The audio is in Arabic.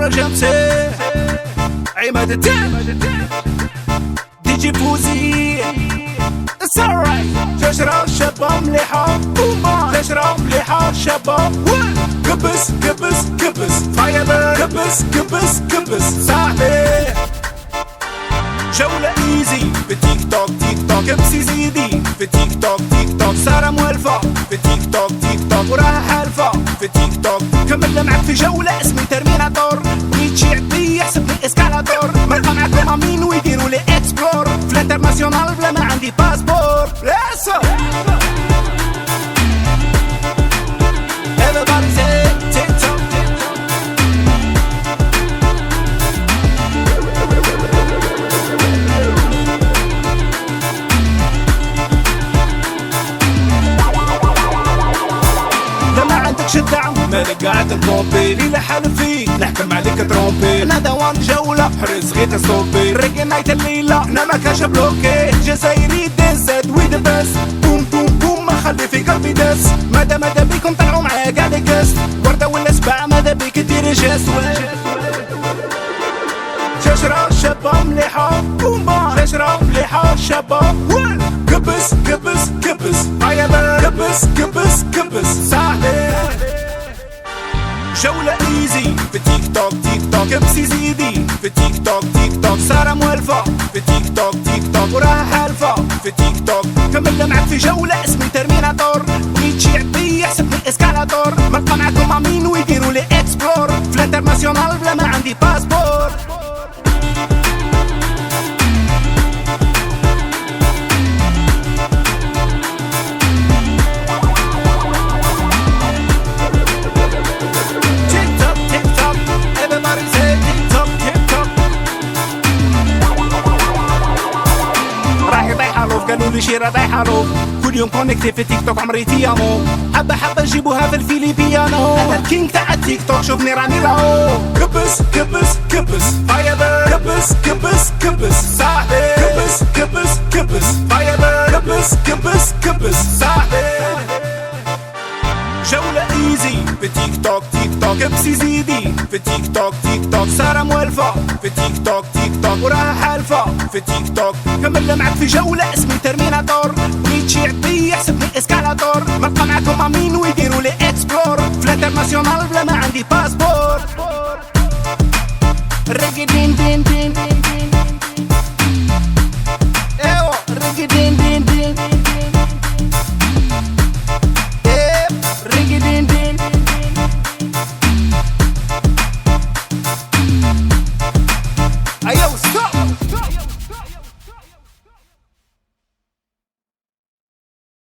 جمسي عماد الدين دي جي فوزي السراي تشرب شباب مليحة تشرب مليحة شباب كبس كبس كبس فايبر كبس كبس كبس صاحبي جولة ايزي في تيك توك تيك توك كبسي زيدي في تيك توك تيك توك سارة موالفة في تيك توك تيك توك وراها حالفة في تيك توك كملنا معك في جولة اسمي ترميناتور بغيت شي عبي يحسبني اسكالاتور ما نلقى معاكم امين ويديروا لي اكسبلور في الانترناسيونال بلا ما عندي باسبور لسه everybody say تيك توك شدعم مالك قاعد تطوبي لي لحال فيك نحكم عليك ترومبي انا دوان جولة حرز غيت صوبي ريقي نايت الليلة انا ما كاش بلوكي جزايري ديزاد ويد بس بوم بوم بوم ما خلي في قلبي دس ماذا بيكم طلعوا معايا قاعد كاس وردة ولا سبعة ماذا بيك ديري جاس تشرب شابة مليحة بومبا تشرب مليحة شابة كبس كبس كبس كبس كبس كبس صاحبي جولة ايزي في تيك توك تيك توك كبسي زيدي في تيك توك تيك توك سارة موالفة في تيك توك تيك توك وراها حالفة في تيك توك كملنا معك في جولة اسمي ترميناتور بغيت شي عبي يحسبني اسكالاتور ما نلقى معاكم امين ويديروا لي اكسبلور في الانترناسيونال بلا ما عندي باسبور قالوا لي شي رباي حروف كل يوم كونكتي في تيك توك عمري تيامو حبة نجيبوها في الفيليبيانو انا الكينج تاع التيك توك شوفني راني راهو كبس كبس كبس فايبر كبس كبس كبس صاحبي كبس كبس كبس فايبر كبس كبس كبس صاحبي جولة ايزي في تيك توك تيك توك كبسي زيدي في تيك توك تيك توك سارة موالفة في تيك توك تيك توك وراها حالفة في تيك توك كملنا معك في جولة اسمي ترميناتور بغيت شي عبي يحسبني اسكالاتور ما نلقى معاكم امين ويديروا لي اكسبلور في الانترناسيونال بلا ما عندي باسبور